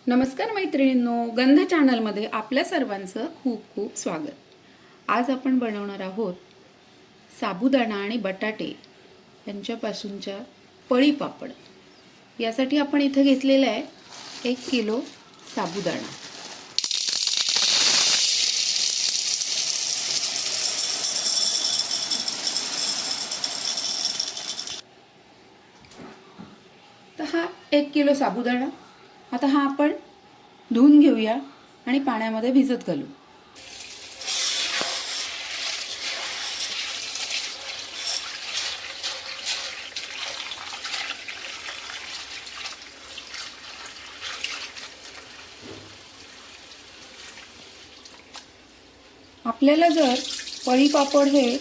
नमस्कार मैत्रिणींनो, गंध चॅनलमध्ये आपल्या सर्वांचं खूप खूप स्वागत. आज आपण बनवणार आहोत साबुदाणा आणि बटाटे यांच्यापासूनच्या पळी पापड. यासाठी आपण इथे घेतलेला आहे 1 किलो साबुदाणा. तर हा 1 किलो साबुदाणा आता हा आपण धुवून घेऊया आणि पाण्यामध्ये भिजत घालू. आपल्याला जर पळी पापड हे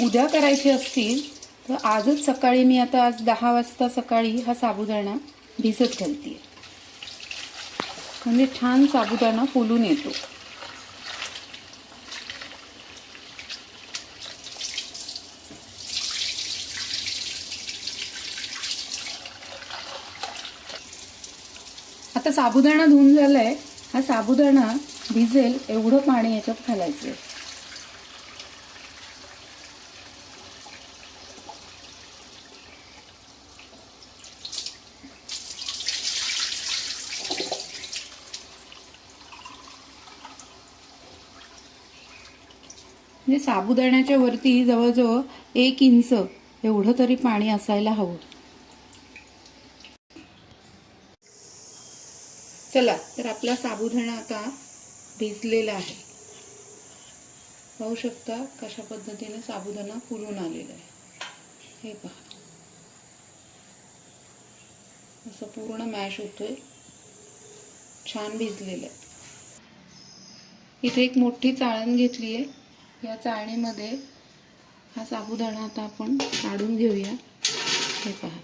उद्या करायचे असतील तर आजच सकाळी मी आता आज 10 वाजता सकाळी हा साबुदाणा भिजत घालते, म्हणजे छान साबुदाणा फुलून येतो. आता साबुदाणा धुवून झालाय. हा साबुदाणा भिजेल एवढं पाणी याच्यात घालायचं. म्हणजे साबुदाण्याच्या वरती जवळजवळ 1 इंच एवढं तरी पाणी असायला हवं. चला तर आपला साबुदाणा आता भिजलेला आहे. पाहू शकता कशा पद्धतीने साबुदाणा फुलून आलेला आहे. हे पहा, असं पूर्ण मॅश होतोय, छान भिजलेलं आहे. इथे एक मोठी चाळण घेतली आहे. या चाळणीमध्ये हा साबुदाणा आता आपण काढून घेऊया. हे पहा,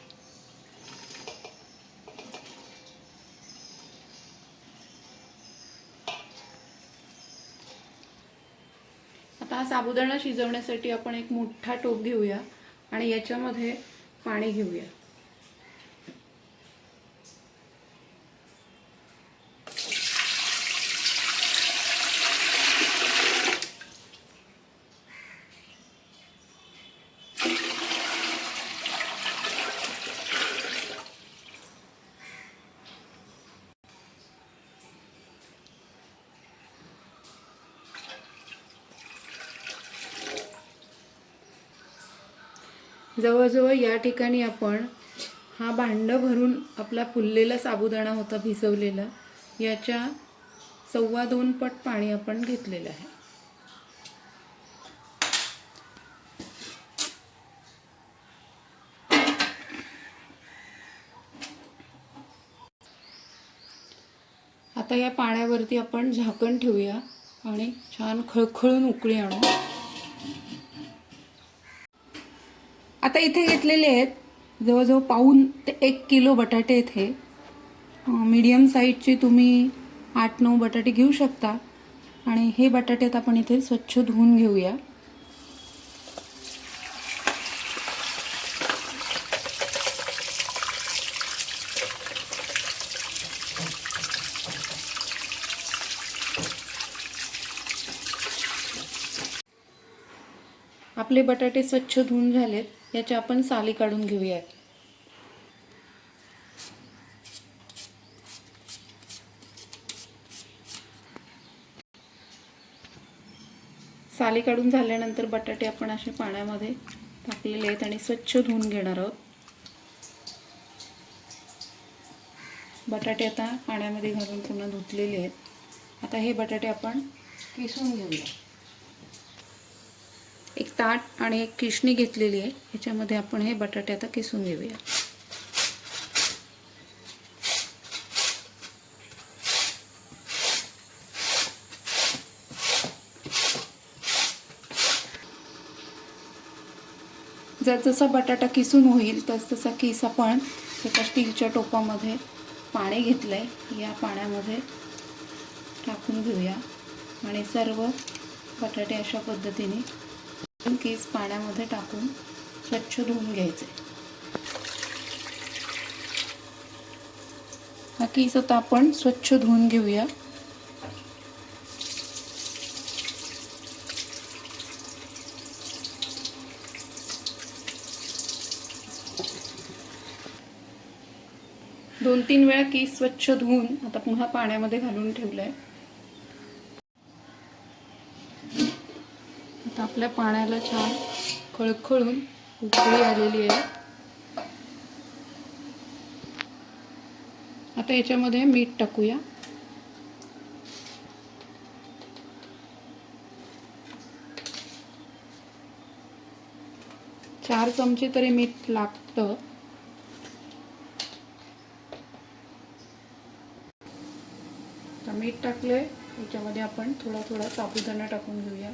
आता हा साबुदाणा शिजवण्यासाठी आपण एक मोठा टोप घेऊया आणि याच्यामध्ये पाणी घेऊया. जवळजवळ या ठिकाणी आपण हा भांड भरून आपला फुललेला साबुदाणा होता भिजवलेला, याच्या 2.25 पट पाणी आपण घेतलेलं आहे. आता या पाण्यावरती आपण झाकण ठेवूया आणि छान खळखळून उकळी आणू. आता इथे घेतलेले आहेत जवळजवळ पाऊण ते 1 किलो बटाटे. इथे मीडियम साईजचे तुम्ही 8-9 बटाटे घेऊ शकता. आणि हे बटाटे आता आपण इथे स्वच्छ धुवून घेऊया. आपले बटाटे स्वच्छ धुवून झालेत. याच्या आपण साली काढून घेऊयात. साली काढून झाल्यानंतर बटाटे आपण असे पाण्यामध्ये टाकलेले आहेत आणि स्वच्छ धुवून घेणार आहोत. बटाटे आता पाण्यामध्ये घालून पुन्हा धुतलेले आहेत. आता हे बटाटे आपण किसून घेऊया. एक ताट आणि एक किसणी घेतलेली आहे. ह्याच्यामध्ये आपण हे बटाटे आता किसून घेऊया. जसा बटाटा किसून होईल तसा किस आपण एका स्टीलच्या टोपामध्ये पाणी घेतलंय, या पाण्यामध्ये टाकून घेऊया आणि सर्व बटाटे अशा पद्धतीने किस पाण्यामध्ये टाकून स्वच्छ धुवून घ्यायचे. किस आता आपण स्वच्छ धुवून घेऊया. दोन तीन वेळा किस स्वच्छ धुवून आता पुन्हा पाण्यामध्ये घालून ठेवलाय. आता आपल्या पाण्याला छान खळखळून उकळी आलेली आहे. आता याच्यामध्ये मीठ टाकूया. चार चमचे तरी मीठ लागतं. आता मीठ टाकलंय, याच्यामध्ये आपण थोडा थोडा साबुदाणा टाकून घेऊया.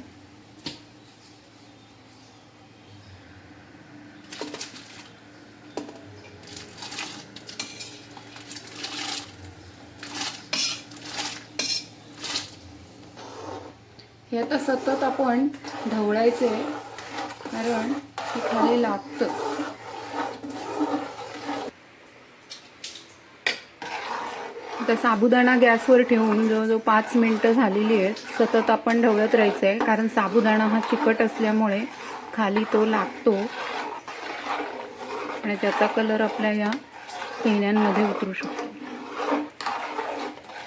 हे आता सतत आपण ढवळायचे, कारण हे खाली लागतं. आता साबुदाणा गॅसवर ठेवून जवळजवळ 5 मिनिटं झालेली आहेत. सतत आपण ढवळत राहायचं आहे, कारण साबुदाणा हा चिकट असल्यामुळे खाली तो लागतो आणि त्याचा कलर आपल्या या पेण्यांमध्ये उतरू शकतो.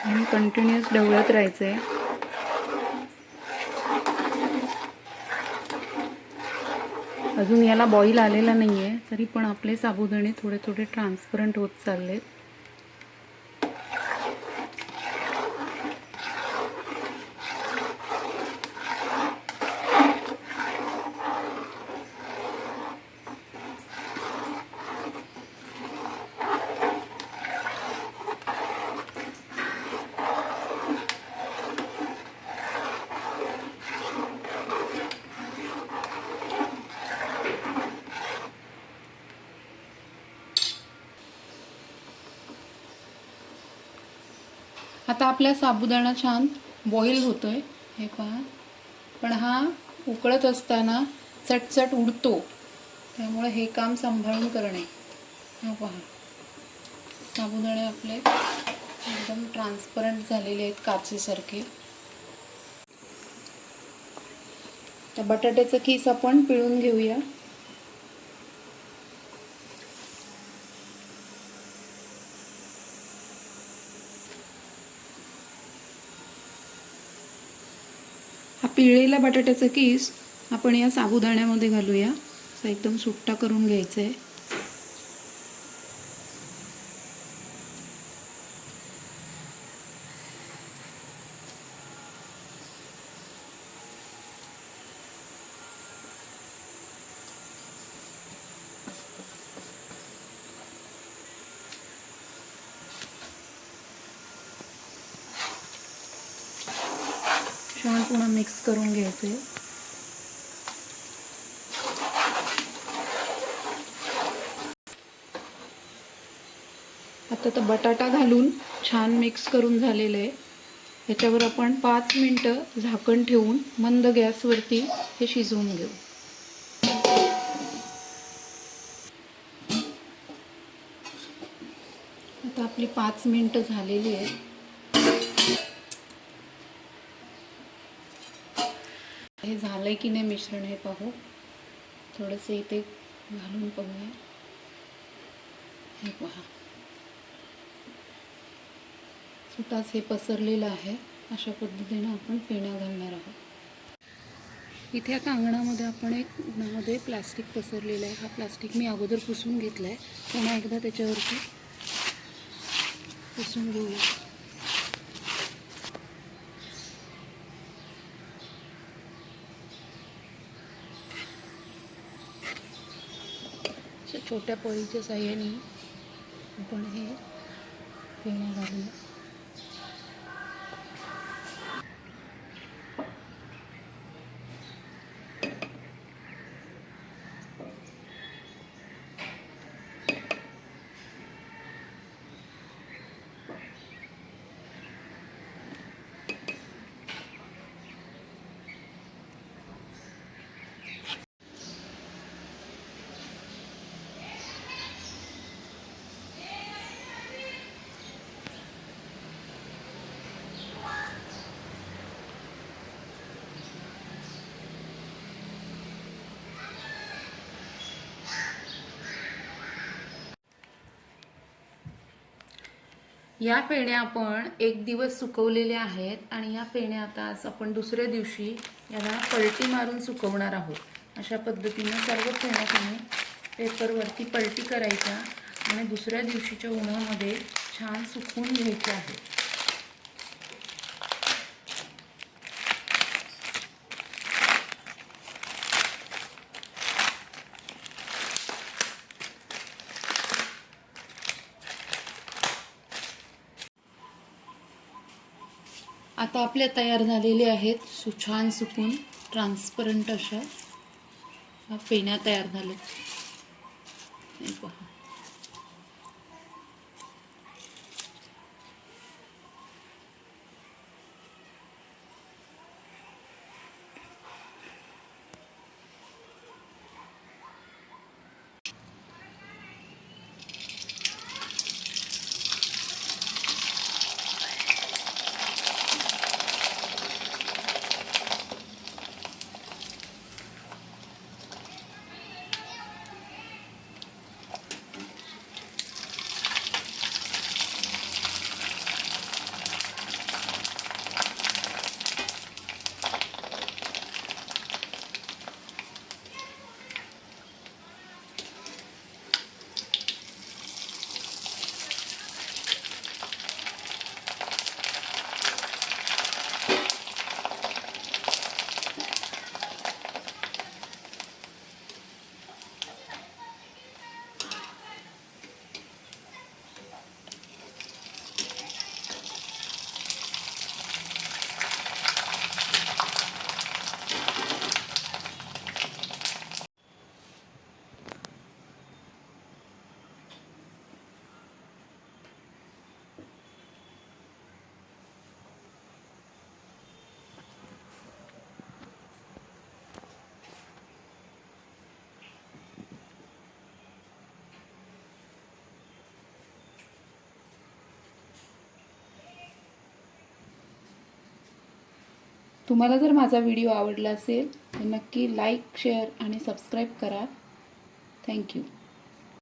आणि कंटिन्युअस ढवळत राहायचं आहे. अजून याला बॉईल आलेला नाही आहे, तरी पण आपले साबुदाणे थोडे थोडे ट्रान्सपरंट होत चाललेत. आता आपला साबुदाणा छान बॉईल होतोय, हे पहा. पण हा उकळत असताना चटचट उडतो, त्यामुळे हे काम सांभाळून करणे. हे पहा, साबुदाणे आपले एकदम ट्रान्सपरंट झालेले आहेत, काचेसारखे. तर बटाट्याचं किस आपण पिळून घेऊया. हा पिळलेला बटाट्याचा किस आपण या साबुदाण्यामध्ये घालूया. असा एकदम सुट्टा करून घ्यायचा आहे. छान पुन्हा मिक्स करून घ्यायचे. आता तर बटाटा घालून छान मिक्स करून झालेलं आहे. याच्यावर आपण 5 मिनिटं झाकण ठेवून मंद गॅसवरती हे शिजवून घेऊ. आता आपली 5 मिनिटं झालेली आहेत. हे झालंय की नाही मिश्रण हे पाहू. थोडंसं इथे घालून पाहूया. हे पहा, सुताच हे पसरलेलं आहे. अशा पद्धतीने आपण पेण्या घालणार आहोत. इथे आता अंगणामध्ये आपण एक उन्हामध्ये प्लास्टिक पसरलेलं आहे. हा प्लास्टिक मी अगोदर पुसून घेतला आहे. पुन्हा एकदा त्याच्यावरती पुसून घेऊया. छोट्या पळीच्या साह्याने आपण हे पेण्या घालूया. या फेण्या आपण एक दिवस सुकवलेल्या आहेत आणि या फेण्या आता आज आपण दुसऱ्या दिवशी याला पलटी मारून सुकवणार आहोत। अशा पद्धतीने सर्व फेण्या तुम्ही पेपरवरती पलटी करायच्या आणि दुसऱ्या दिवशीच्या उन्हामध्ये छान सुकवून घ्यायच्या आहेत। आता आपल्या तयार झालेले आहेत छान सुकून ट्रान्सपरंट अशा फेण्या तयार झाल्यात। हे पहा, तुम्हाला जर माझा व्हिडिओ आवडला असेल तर नक्की लाईक, शेअर आणि सबस्क्राईब करा। थँक्यू।